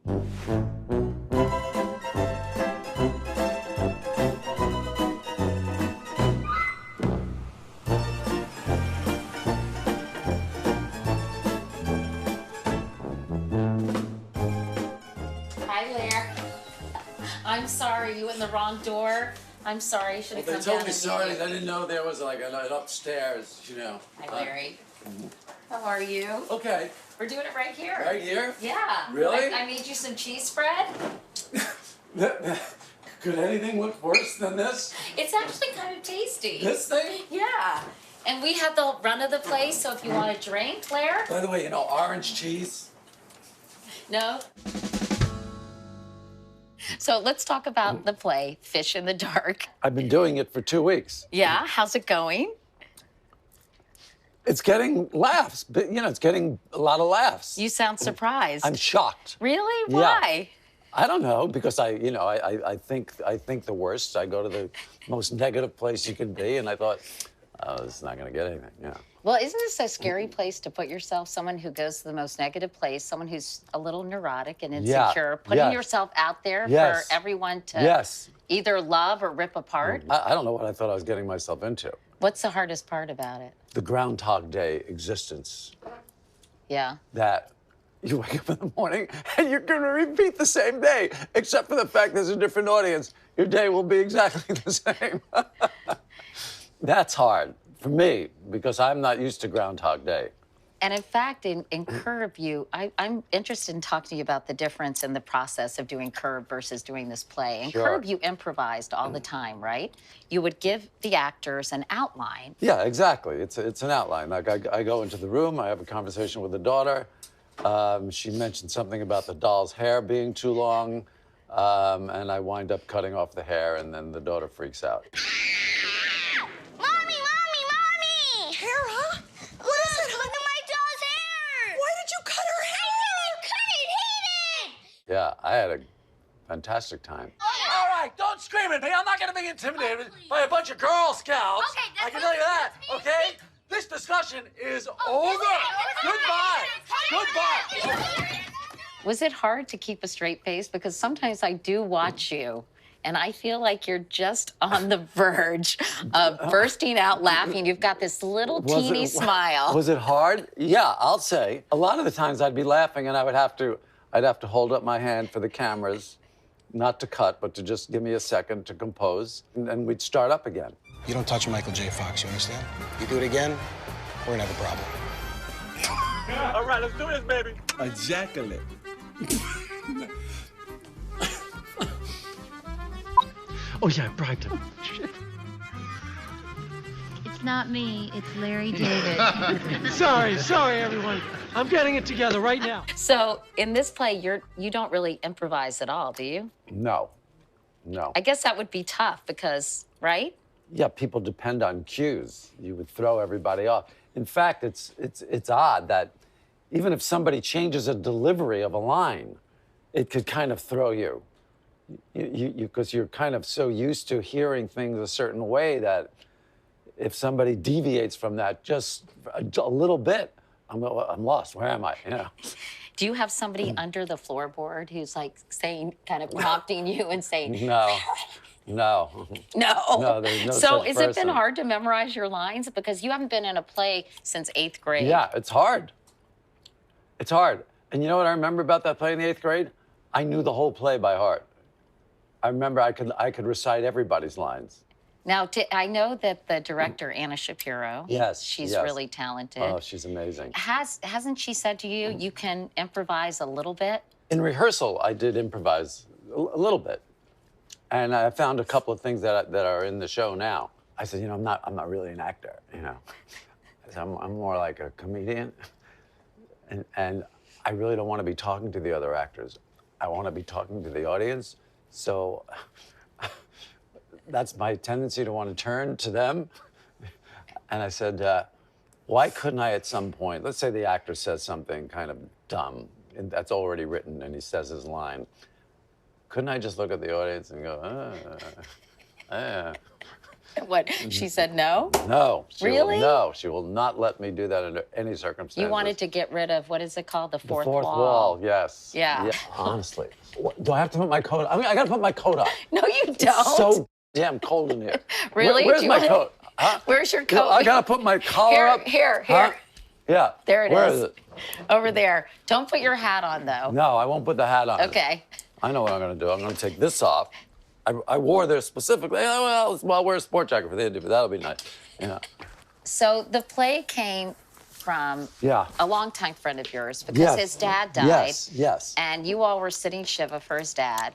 Hi, Lair. I'm sorry, you in the wrong door. I'm sorry, I should have come down. They told me sorry. I didn't know there was like an upstairs, you know. Hi, Larry. How are you? Okay. We're doing it right here. Right here? Yeah. Really? I made you some cheese spread. Could anything look worse than this? It's actually kind of tasty. This thing? Yeah. And we have the run of the place, so if you want a drink, Lair. By the way, you know, orange cheese? No? So let's talk about the play, Fish in the Dark. I've been doing it for 2 weeks. Yeah, how's it going? It's getting laughs, but you know, it's getting a lot of laughs. You sound surprised. I'm shocked. Really? Why? Yeah. I don't know, because I think the worst. I go to the most negative place you can be, and I thought, oh, this is not going to get anything. Yeah. Well, isn't this a scary place to put yourself? Someone who goes to the most negative place, someone who's a little neurotic and insecure, putting yourself out there for everyone to either love or rip apart. I don't know what I thought I was getting myself into. What's the hardest part about it? The Groundhog Day existence. Yeah. That you wake up in the morning and you're going to repeat the same day, except for the fact there's a different audience. Your day will be exactly the same. That's hard for me because I'm not used to Groundhog Day. And in fact, in Curb, I'm interested in talking to you about the difference in the process of doing Curb versus doing this play. In Curb, you improvised all the time, right? You would give the actors an outline. Yeah, exactly. It's an outline. Like I go into the room, I have a conversation with the daughter. She mentioned something about the doll's hair being too long, and I wind up cutting off the hair, and then the daughter freaks out. Yeah, I had a fantastic time. All right, don't scream at me. I'm not going to be intimidated by a bunch of Girl Scouts. Okay, I can tell you that, okay? This discussion is over. Goodbye. Goodbye. Was it hard to keep a straight face? Because sometimes I do watch you, and I feel like you're just on the verge of bursting out laughing. You've got this little teeny smile. Was it hard? Yeah, I'll say. A lot of the times I'd be laughing, and I'd have to hold up my hand for the cameras, not to cut, but to just give me a second to compose, and we'd start up again. You don't touch Michael J. Fox, you understand? You do it again, we're gonna have a problem. All right, let's do this, baby. Ejaculate. Oh, yeah, I bribed him. It's not me, it's Larry David. Sorry, everyone. I'm getting it together right now. So in this play, you don't really improvise at all, do you? No. I guess that would be tough because, right? Yeah, people depend on cues. You would throw everybody off. In fact, it's odd that even if somebody changes a delivery of a line, it could kind of throw you. Because you're kind of so used to hearing things a certain way that if somebody deviates from that just a little bit, I'm lost. Where am I? You know. Do you have somebody under the floorboard who's like saying, kind of prompting you and saying, No. No, there's no So such has person. it been hard to memorize your lines? Because you haven't been in a play since 8th grade. Yeah, it's hard. It's hard. And you know what I remember about that play in the 8th grade? I knew the whole play by heart. I remember I could recite everybody's lines. Now, I know that the director, Anna Shapiro, she's really talented. Oh, she's amazing. Hasn't she said to you, you can improvise a little bit? In rehearsal, I did improvise a little bit. And I found a couple of things that are in the show now. I said, you know, I'm not really an actor, you know. I'm more like a comedian. And I really don't want to be talking to the other actors. I want to be talking to the audience. So that's my tendency to want to turn to them. And I said, why couldn't I at some point, let's say the actor says something kind of dumb, and that's already written, and he says his line. Couldn't I just look at the audience and go, What? She said no? No. Really? No, she will not let me do that under any circumstances. You wanted to get rid of, what is it called? The the fourth fourth wall. wall. Yes. Yeah. Honestly, do I have to put my coat on? I mean, I got to put my coat on. No, you don't. It's so damn cold in here. Really? Where's Do you my want- coat? Huh? Where's your coat? I got to put my collar Here, up. here. Huh? Yeah. There it Where is. is it? Over there. Don't put your hat on, though. No, I won't put the hat on. Okay. I know what I'm going to do. I'm going to take this off. I wore this specifically. Oh, well, I'll wear a sport jacket for the interview. That'll be nice. Yeah. So the play came from Yeah. a longtime friend of yours because Yes. his dad died. Yes. Yes. And you all were sitting Shiva for his dad,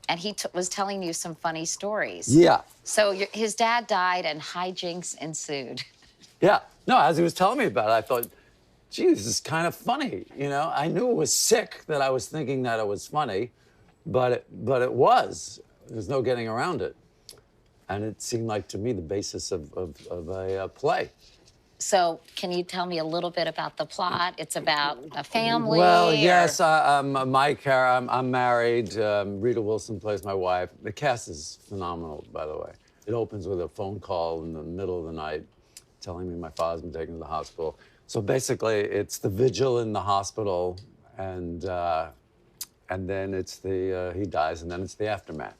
and he was telling you some funny stories. Yeah. So his dad died, and hijinks ensued. Yeah. No, as he was telling me about it, I thought, gee, this is kind of funny. You know, I knew it was sick that I was thinking that it was funny, but it was. There's no getting around it. And it seemed like to me the basis of a play. So can you tell me a little bit about the plot? It's about a family. Well, or- yes, I'm married. Rita Wilson plays my wife. The cast is phenomenal, by the way. It opens with a phone call in the middle of the night telling me my father's been taken to the hospital. So basically, it's the vigil in the hospital, and then it's he dies, and then it's the aftermath.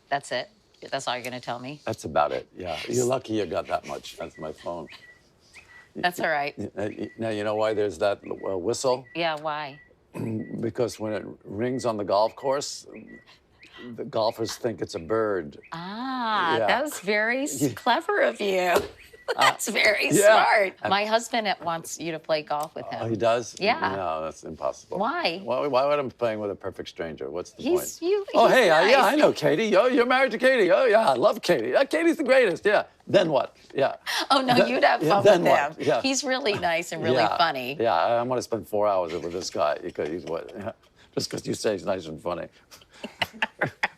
That's it? That's all you're going to tell me? That's about it, yeah. You're lucky you got that much. That's my phone. That's all right. Now, you know why there's that whistle? Yeah, why? Because when it rings on the golf course, the golfers think it's a bird. Ah, Yeah. that was very clever of you. That's very yeah. smart. My husband wants you to play golf with him. Oh, he does? Yeah. No, that's impossible. Why? Why would I be playing with a perfect stranger? What's the point? Oh, he's hey, nice. yeah, I know Katie. Oh, you're married to Katie. Oh, yeah, I love Katie. Yeah, Katie's the greatest. Yeah. Then what? Yeah. Oh, no, you'd have fun then with what? him. Yeah. He's really nice and really Yeah. funny. Yeah, I want to spend 4 hours with this guy because he's what? Yeah. Just because you say he's nice and funny.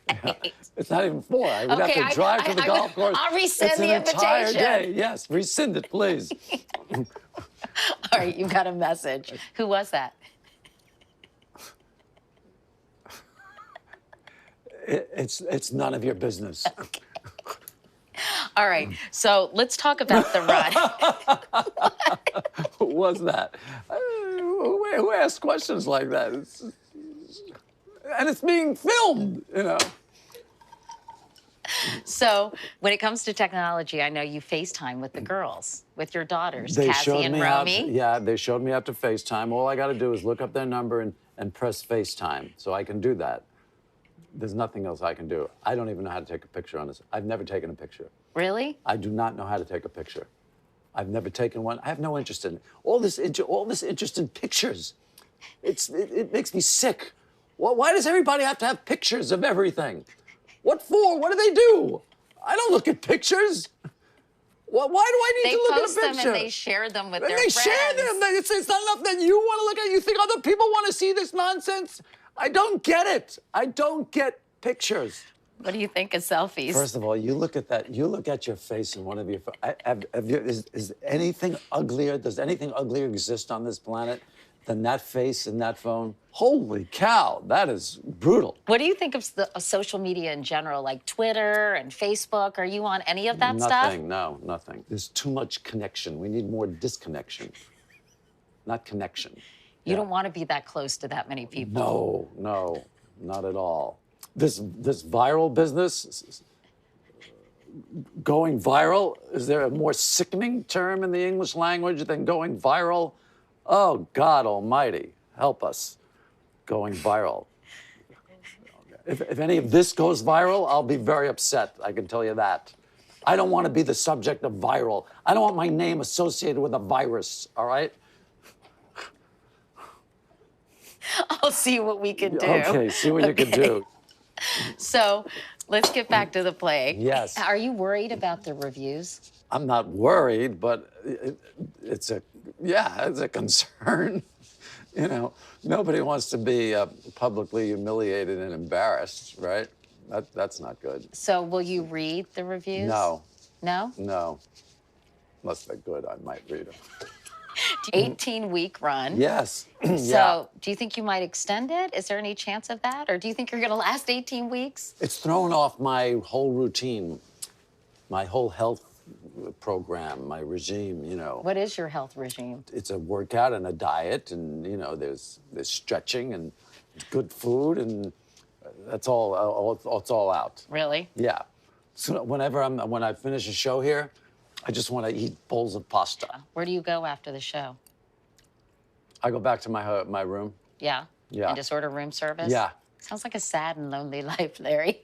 Yeah. It's not even 4. I would Okay, have to drive to the golf course. I'll rescind it's the an entire invitation. day. Yes, rescind it, please. All right, you've got a message. Who was that? It's none of your business. All right, so let's talk about the run. Who was that? Who asks questions like that? And it's being filmed, you know. So when it comes to technology, I know you FaceTime with the girls, with your daughters, They Cassie showed and me how. Romy. Yeah, they showed me how to FaceTime. All I got to do is look up their number and press FaceTime, so I can do that. There's nothing else I can do. I don't even know how to take a picture on this. I've never taken a picture. Really? I do not know how to take a picture. I've never taken one. I have no interest in it. All this interest in pictures. It makes me sick. Well, why does everybody have to have pictures of everything? What for? What do they do? I don't look at pictures. Why do I need They to look post at a them picture? and they share them with And their they friends. share them. It's not enough that you want to look at it. You think other people want to see this nonsense? I don't get it. I don't get pictures. What do you think of selfies? First of all, you look at that. You look at your face in one of your. Is anything uglier? Does anything uglier exist on this planet than that face in that phone? Holy cow, that is brutal. What do you think of social media in general, like Twitter and Facebook? Are you on any of that stuff? Nothing. No, nothing. There's too much connection. We need more disconnection, not connection. You don't want to be that close to that many people. No, not at all. This viral business, going viral, is there a more sickening term in the English language than going viral? Oh, God almighty, help us. Going viral. If any of this goes viral, I'll be very upset, I can tell you that. I don't want to be the subject of viral. I don't want my name associated with a virus, all right? I'll see what we can do. Okay, see what you can do. So let's get back to the play. Yes. Are you worried about the reviews? I'm not worried, but it's a concern. You know, nobody wants to be publicly humiliated and embarrassed, right? That's not good. So will you read the reviews? No. No? No. Unless they're good, I might read them. 18-week run. Yes. So do you think you might extend it? Is there any chance of that? Or do you think you're going to last 18 weeks? It's thrown off my whole routine. my whole health program, my regime, What is your health regime? it's a workout and a diet, and there's stretching and good food, and that's all it's all out. Really? Yeah. So when I finish a show here, I just want to eat bowls of pasta. Where do you go after the show? I go back to my room. Yeah? Yeah. And just order room service? Yeah. Sounds like a sad and lonely life, Larry.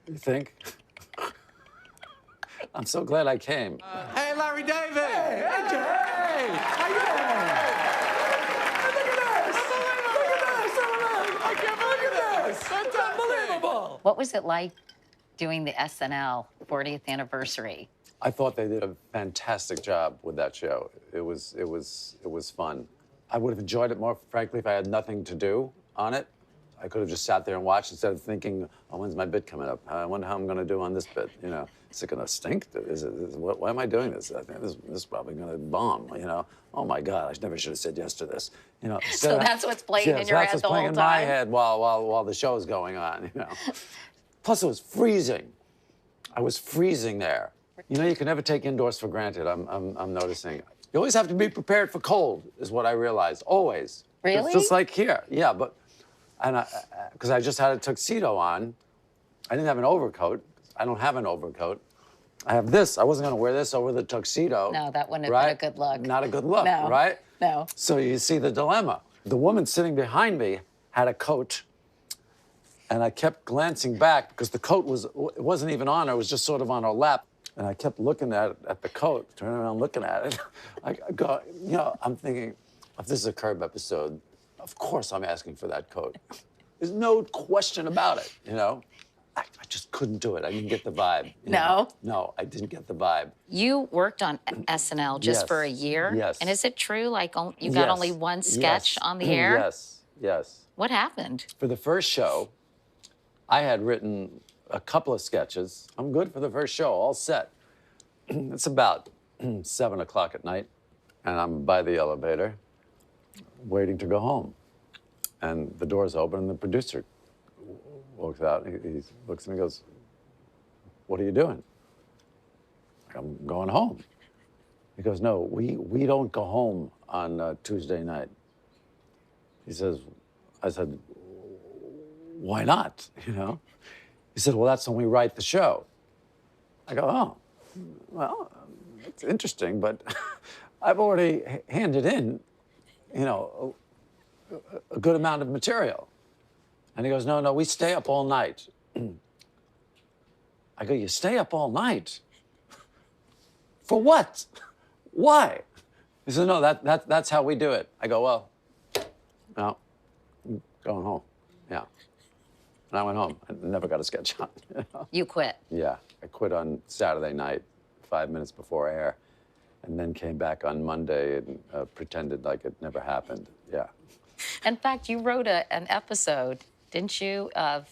You think? I'm so glad I came. Hey, Larry David! Hey, Jay! How you doing? Look at this! I can't believe this! That's unbelievable! What was it like doing the SNL 40th anniversary? I thought they did a fantastic job with that show. It was fun. I would have enjoyed it more, frankly, if I had nothing to do on it. I could have just sat there and watched instead of thinking, oh, when's my bit coming up? I wonder how I'm going to do on this bit. Is it going to stink? Why am I doing this? I think this is probably going to bomb. Oh my God, I never should have said yes to this. So that's what's playing in your that's head what's the playing whole in time? my head while the show's going on. Plus, it was freezing. I was freezing there. You can never take indoors for granted. I'm noticing. You always have to be prepared for cold, is what I realized. Always. Really? Just like here. Yeah, because I just had a tuxedo on. I didn't have an overcoat. I don't have an overcoat. I have this. I wasn't going to wear this over the tuxedo. No, that wouldn't have right? been a good look. Not a good look, No. right? No. So you see the dilemma. The woman sitting behind me had a coat, and I kept glancing back because the coat wasn't even on her. It was just sort of on her lap. And I kept looking at the coat, turning around looking at it. I go, I'm thinking, if this is a Curb episode, of course I'm asking for that coat. There's no question about it, I just couldn't do it. I didn't get the vibe. No? No, I didn't get the vibe. You worked on SNL just Yes. for a year? Yes. And is it true, like, you got Yes. only one sketch Yes. on the air? Yes. What happened? For the first show, I had written a couple of sketches. I'm good for the first show, all set. It's about 7 o'clock at night, and I'm by the elevator, waiting to go home. And the door's open, and the producer walks out. He looks at me and goes, "What are you doing?" "I'm going home." He goes, "No, we don't go home on Tuesday night." I said, "Why not?" He said, "Well, that's when we write the show." I go, "Oh, well, it's interesting, but I've already handed in, a good amount of material." And he goes, no, we stay up all night. I go, "You stay up all night? For what? Why?" He said, "No, that's how we do it." I go, "Well, no, I'm going home." Yeah. And I went home. I never got a sketch on. You quit. Yeah, I quit on Saturday night, 5 minutes before air, and then came back on Monday and pretended like it never happened. Yeah. In fact, you wrote an episode, didn't you, of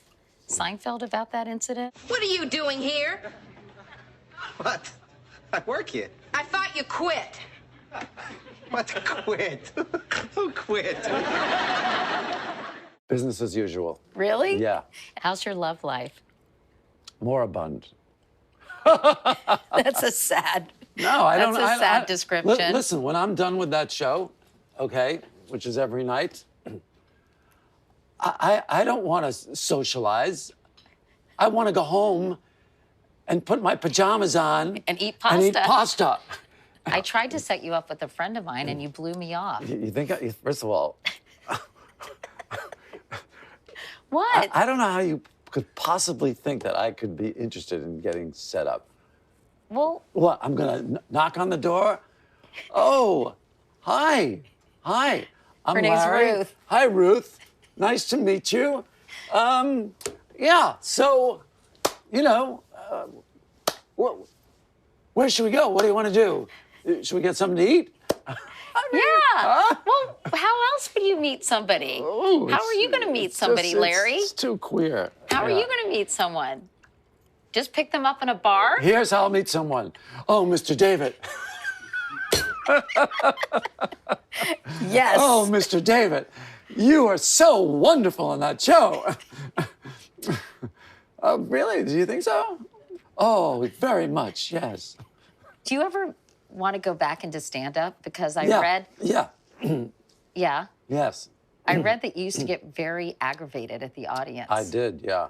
Seinfeld about that incident? What are you doing here? What? I work here. I thought you quit. What? Quit? Who quit? Business as usual. Really? Yeah. How's your love life? Moribund. That's a sad. No, I don't. That's a sad description. Listen, when I'm done with that show, okay, which is every night, I don't want to socialize. I want to go home and put my pajamas on And eat pasta. And eat pasta. I tried to set you up with a friend of mine, and you blew me off. You think? First of all, What? I don't know how you could possibly think that I could be interested in getting set up. Well, What? I'm gonna knock on the door. Oh, hi. I'm Her name's Larry. Ruth. Hi, Ruth. Nice to meet you. Yeah. So, where should we go? What do you want to do? Should we get something to eat? yeah. Well, how else would you meet somebody? Oh, How are you going to meet somebody, Larry? It's too queer. How are Yeah. you going to meet someone? Just pick them up in a bar? Here's how I'll meet someone. Oh, Mr. David. Yes. Oh, Mr. David, you are so wonderful in that show. Oh, really? Do you think so? Oh, very much, yes. Do you ever want to go back into stand-up? Because I Yeah, read, yeah, yeah, yes. I read that you used to get very aggravated at the audience. I did, yeah.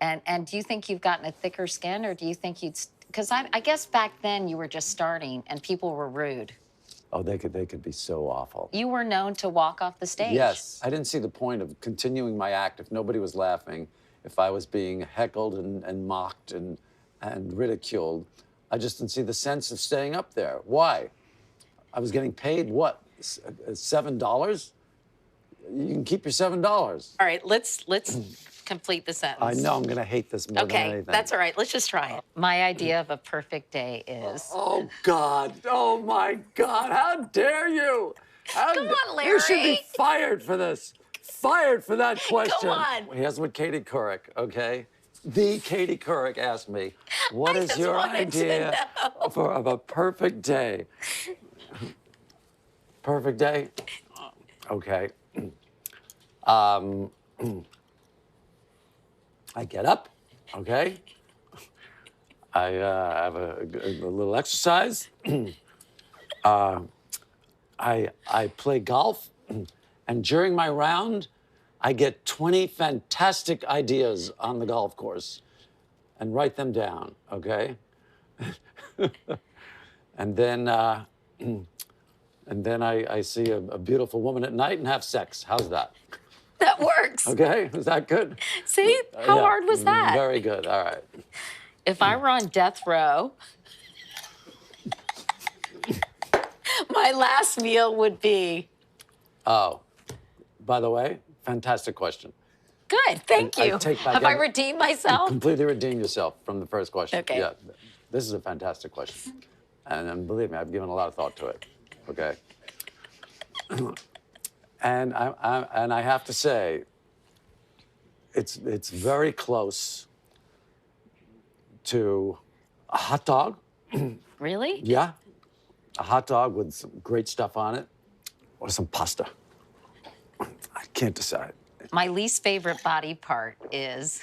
And do you think you've gotten a thicker skin, or do you think because I guess back then you were just starting and people were rude. Oh, they could be so awful. You were known to walk off the stage. Yes. I didn't see the point of continuing my act if nobody was laughing, if I was being heckled and mocked and ridiculed. I just didn't see the sense of staying up there. Why? I was getting paid, what, $7? You can keep your $7. All right, let's complete the sentence. I know I'm going to hate this more than anything. Okay, that's all right. Let's just try it. My idea of a perfect day is... Oh, God. Oh, my God. How dare you? Come on, Larry. You should be fired for this. Fired for that question. Come on. Here's what Katie Couric, okay? The Katie Couric asked me, what I is just your wanted to idea know. of a perfect day? Perfect day? Okay. I get up, okay? I have a little exercise. I play golf, and during my round, I get 20 fantastic ideas on the golf course and write them down, okay? and then I see a beautiful woman at night and have sex. How's that? That works. Okay, is that good? See, how Yeah, hard was that? Very good, all right. If I were on death row, my last meal would be... Oh, by the way, fantastic question. Good, thank I you. take back Have I every- redeemed myself? Completely redeem yourself from the first question. Okay. Yeah, this is a fantastic question. And believe me, I've given a lot of thought to it, okay? And I have to say, it's very close to a hot dog. Really? Yeah, a hot dog with some great stuff on it, or some pasta. I can't decide. My least favorite body part is...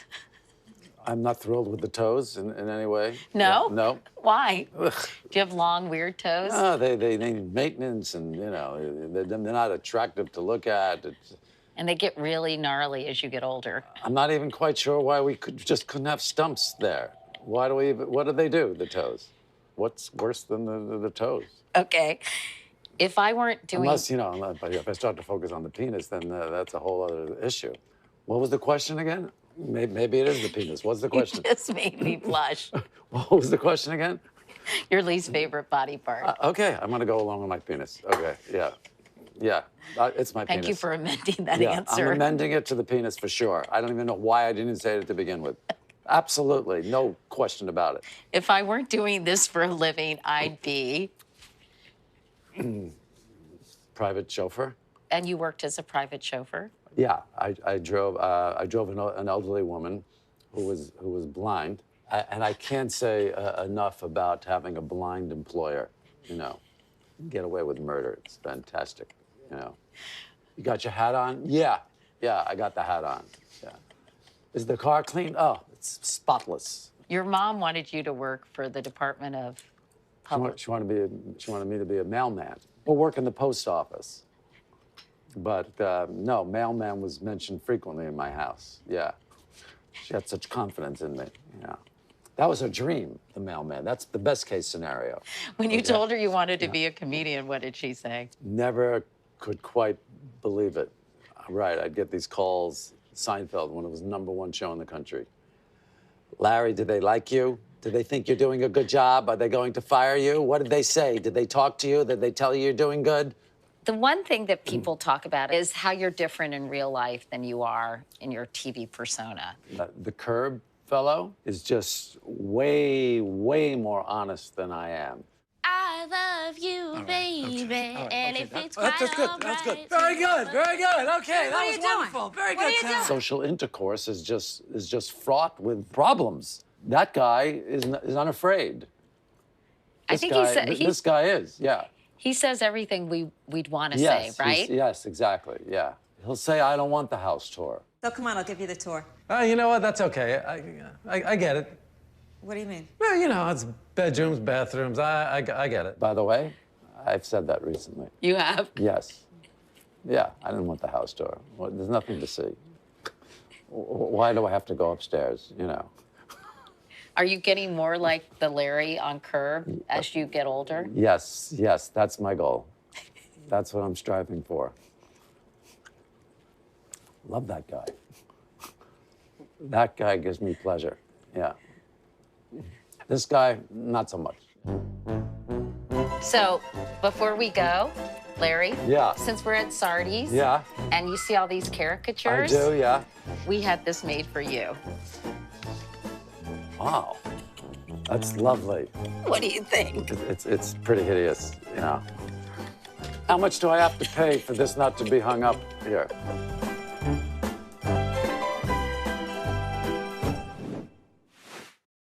I'm not thrilled with the toes in any way. No? Yeah, no. Why? Ugh. Do you have long, weird toes? No, they need maintenance, and you know they're not attractive to look at. And they get really gnarly as you get older. I'm not even quite sure why we couldn't have stumps there. Why do we? What do they do? The toes? What's worse than the toes? Okay. If I weren't doing... Unless if I start to focus on the penis, then that's a whole other issue. What was the question again? Maybe it is the penis. What's the question? You just made me blush. What was the question again? Your least favorite body part. Okay, I'm gonna go along with my penis. Okay, yeah. It's my penis. Thank you for amending that Yeah, answer. I'm amending it to the penis for sure. I don't even know why I didn't say it to begin with. Absolutely, no question about it. If I weren't doing this for a living, I'd be... Private chauffeur? And you worked as a private chauffeur? Yeah, I drove an elderly woman who was blind, and I can't say enough about having a blind employer. You know, get away with murder. It's fantastic. You know, you got your hat on? Yeah, I got the hat on. Yeah. Is the car clean? Oh, it's spotless. Your mom wanted you to work for the Department of Public... She wanted me to be a mailman or work in the post office. But no, mailman was mentioned frequently in my house. Yeah, she had such confidence in me. Yeah, that was her dream, the mailman. That's the best case scenario. When you told her you wanted to be a comedian, what did she say? Never could quite believe it. Right, I'd get these calls. Seinfeld, when it was #1 show in the country. Larry, did they like you? Did they think you're doing a good job? Are they going to fire you? What did they say? Did they talk to you? Did they tell you you're doing good? The one thing that people talk about is how you're different in real life than you are in your TV persona. The Curb fellow is just way, way more honest than I am. I love you, baby, and if it's quite That's good. That's good. Very good. Very good. Okay, that was wonderful. Very good, Sam. Social intercourse is just fraught with problems. That guy is unafraid. I think This guy is, yeah. he says everything we'd want to say, right? Yes, exactly, yeah. He'll say, I don't want the house tour. So come on, I'll give you the tour. You know what? That's okay. I get it. What do you mean? Well, you know, it's bedrooms, bathrooms. I get it. By the way, I've said that recently. You have? Yes. Yeah, I didn't want the house door. Well, there's nothing to see. Why do I have to go upstairs, you know? Are you getting more like the Larry on Curb as you get older? Yes, yes, that's my goal. That's what I'm striving for. Love that guy. That guy gives me pleasure, yeah. This guy, not so much. So, before we go, Larry, Yeah. since we're at Sardi's, Yeah. and you see all these I caricatures, do, yeah. we had this made for you. Wow, that's lovely. What do you think? It's pretty hideous, you know. How much do I have to pay for this not to be hung up here?